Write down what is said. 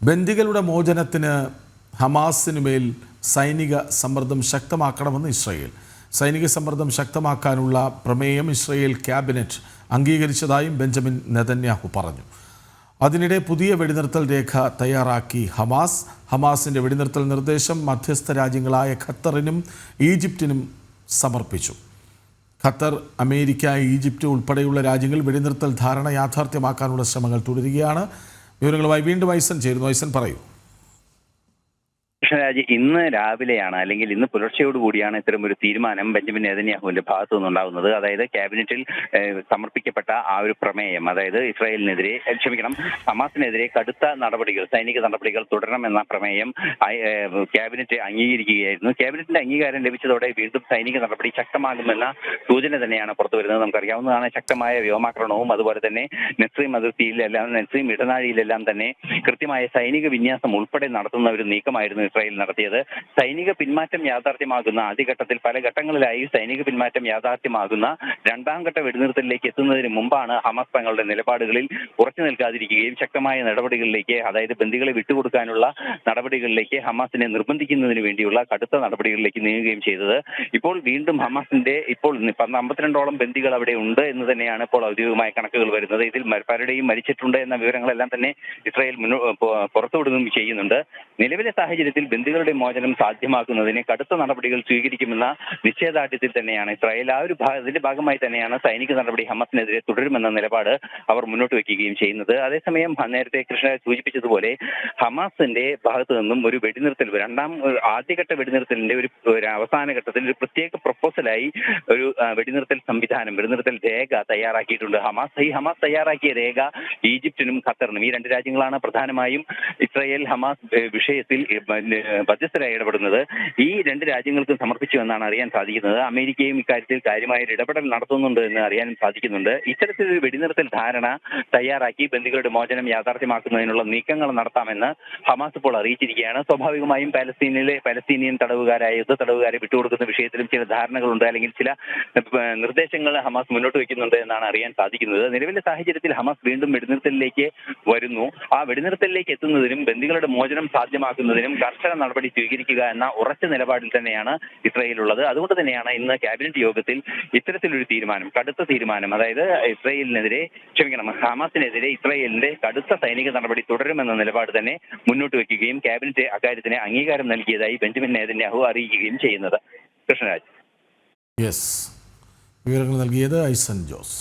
ബന്ദികളുടെ മോചനത്തിന് ഹമാസിനുമേൽ സൈനിക സമ്മർദ്ദം ശക്തമാക്കണമെന്ന് ഇസ്രായേൽ. സൈനിക സമ്മർദ്ദം ശക്തമാക്കാനുള്ള പ്രമേയം ഇസ്രായേൽ ക്യാബിനറ്റ് അംഗീകരിച്ചതായും ബെഞ്ചമിൻ നെതന്യാഹു പറഞ്ഞു. അതിനിടെ പുതിയ വെടിനിർത്തൽ രേഖ തയ്യാറാക്കി ഹമാസിൻ്റെ വെടിനിർത്തൽ നിർദ്ദേശം മധ്യസ്ഥ രാജ്യങ്ങളായ ഖത്തറിനും ഈജിപ്തിനും സമർപ്പിച്ചു. ഖത്തർ, അമേരിക്ക, ഈജിപ്റ്റ് ഉൾപ്പെടെയുള്ള രാജ്യങ്ങൾ വെടിനിർത്തൽ ധാരണ യാഥാർത്ഥ്യമാക്കാനുള്ള ശ്രമങ്ങൾ തുടരുകയാണ്. വിവരങ്ങളുമായി വീണ്ടും ഐസൻ ചേരുന്നു. ഐസൻ, പറയൂ. കൃഷ്ണരാജ്, ഇന്ന് രാവിലെയാണ് അല്ലെങ്കിൽ ഇന്ന് പുലർച്ചയോടുകൂടിയാണ് ഇത്തരമൊരു തീരുമാനം ബെഞ്ചമിൻ നെതന്യാഹുവിന്റെ ഭാഗത്തു നിന്നുണ്ടാകുന്നത്. അതായത് ക്യാബിനറ്റിൽ സമർപ്പിക്കപ്പെട്ട ആ ഒരു പ്രമേയം, അതായത് ഹമാസിനെതിരെ കടുത്ത നടപടികൾ, സൈനിക നടപടികൾ തുടരണമെന്ന പ്രമേയം ക്യാബിനറ്റ് അംഗീകരിക്കുകയായിരുന്നു. ക്യാബിനറ്റിന്റെ അംഗീകാരം ലഭിച്ചതോടെ വീണ്ടും സൈനിക നടപടി ശക്തമാകുമെന്ന സൂചന തന്നെയാണ് പുറത്തുവരുന്നത്. നമുക്കറിയാവുന്നതാണ്, ശക്തമായ വ്യോമാക്രമണവും അതുപോലെ തന്നെ നെസ്രീം അതിർത്തിയിലെല്ലാം, നെസ്രീം ഇടനാഴിയിലെല്ലാം തന്നെ കൃത്യമായ സൈനിക വിന്യാസം ഉൾപ്പെടെ നടത്തുന്ന ഒരു നീക്കമായിരുന്നു ഇസ്രായേൽ നടത്തിയത്. സൈനിക പിന്മാറ്റം യാഥാർത്ഥ്യമാകുന്ന ആദ്യഘട്ടത്തിൽ പല ഘട്ടങ്ങളിലായി സൈനിക പിന്മാറ്റം യാഥാർത്ഥ്യമാകുന്ന രണ്ടാം ഘട്ട വെടിനിർത്തലിലേക്ക് എത്തുന്നതിന് മുമ്പാണ് ഹമാസ് തങ്ങളുടെ നിലപാടുകളിൽ ഉറച്ചു നിൽക്കാതിരിക്കുകയും ശക്തമായ നടപടികളിലേക്ക്, അതായത് ബന്ദികളെ വിട്ടുകൊടുക്കാനുള്ള നടപടികളിലേക്ക് ഹമാസിനെ നിർബന്ധിക്കുന്നതിന് വേണ്ടിയുള്ള കടുത്ത നടപടികളിലേക്ക് നീങ്ങുകയും ചെയ്തത്. ഇപ്പോൾ വീണ്ടും ഹമാസിന്റെ 52ഓളം ബന്ദികൾ അവിടെ ഉണ്ട് എന്ന് തന്നെയാണ് ഇപ്പോൾ ഔദ്യോഗികമായ കണക്കുകൾ വരുന്നത്. ഇതിൽ പലരുടെയും മരിച്ചിട്ടുണ്ട് എന്ന വിവരങ്ങളെല്ലാം തന്നെ ഇസ്രായേൽ പുറത്തുവിടുകയും ചെയ്യുന്നുണ്ട്. നിലവിലെ സാഹചര്യത്തിൽ ബന്ദികളുടെ മോചനം സാധ്യമാക്കുന്നതിന് കടുത്ത നടപടികൾ സ്വീകരിക്കുമെന്ന നിശ്ചയദാർഢ്യത്തിൽ തന്നെയാണ് ഇസ്രായേൽ. ഇതിന്റെ ഭാഗമായി തന്നെയാണ് സൈനിക നടപടി ഹമാസിനെതിരെ തുടരുമെന്ന നിലപാട് അവർ മുന്നോട്ട് വെക്കുകയും ചെയ്യുന്നത്. അതേസമയം നേരത്തെ കൃഷ്ണ സൂചിപ്പിച്ചതുപോലെ ഹമാസിന്റെ ഭാഗത്തു നിന്നും ഒരു വെടിനിർത്തൽ, ആദ്യഘട്ട വെടിനിർത്തലിന്റെ ഒരു അവസാന ഘട്ടത്തിൽ ഒരു പ്രത്യേക പ്രപ്പോസലായി ഒരു വെടിനിർത്തൽ രേഖ തയ്യാറാക്കിയിട്ടുണ്ട് ഹമാസ്. ഈ ഹമാസ് തയ്യാറാക്കിയ രേഖ ഈജിപ്തിനും ഖത്തറിനും, ഈ രണ്ട് രാജ്യങ്ങളാണ് പ്രധാനമായും ഇസ്രായേൽ ഹമാസ് വിഷയത്തിൽ മധ്യസ്ഥരായി ഇടപെടുന്നത്. ഈ രണ്ട് രാജ്യങ്ങൾക്കും സമർപ്പിച്ചു എന്നാണ് അറിയാൻ സാധിക്കുന്നത്. അമേരിക്കയും ഇക്കാര്യത്തിൽ കാര്യമായ ഇടപെടൽ നടത്തുന്നുണ്ട് എന്ന് അറിയാനും സാധിക്കുന്നുണ്ട്. ഇത്തരത്തിലൊരു വെടിനിർത്തൽ ധാരണ തയ്യാറാക്കി ബന്ദികളുടെ മോചനം യാഥാർത്ഥ്യമാക്കുന്നതിനുള്ള നീക്കങ്ങൾ നടത്താമെന്ന് ഹമാസ് ഇപ്പോൾ അറിയിച്ചിരിക്കുകയാണ്. സ്വാഭാവികമായും പലസ്തീനിയൻ തടവുകാരെ വിട്ടുകൊടുക്കുന്ന വിഷയത്തിലും ചില ധാരണകളുണ്ട്, അല്ലെങ്കിൽ ചില നിർദ്ദേശങ്ങൾ ഹമാസ് മുന്നോട്ട് വയ്ക്കുന്നുണ്ട് എന്നാണ് അറിയാൻ സാധിക്കുന്നത്. നിലവിലെ സാഹചര്യത്തിൽ ഹമാസ് വീണ്ടും വെടിനിർത്തലിലേക്ക് വരുന്നു. ആ വെടിനിർത്തലിലേക്ക് എത്തുന്നതിനും ബന്ദികളുടെ മോചനം സാധ്യമാക്കുന്നതിനും കർശന നടപടി സ്വീകരിക്കുക എന്ന ഉറച്ച നിലപാടിൽ തന്നെയാണ് ഇസ്രായേൽ ഉള്ളത്. അതുകൊണ്ട് തന്നെയാണ് ഇന്ന് ക്യാബിനറ്റ് യോഗത്തിൽ ഇത്തരത്തിലൊരു കടുത്ത തീരുമാനം, അതായത് ഹമാസിനെതിരെ ഇസ്രായേലിന്റെ കടുത്ത സൈനിക നടപടി തുടരുമെന്ന നിലപാട് തന്നെ മുന്നോട്ട് വെക്കുകയും ക്യാബിനറ്റ് അക്കാര്യത്തിന് അംഗീകാരം നൽകിയതായി ബെഞ്ചമിൻ നെതന്യാഹു അറിയിക്കുകയും ചെയ്യുന്നത്. കൃഷ്ണരാജ്. വിവരങ്ങൾ നൽകിയത് ഐസൻ ജോസ്.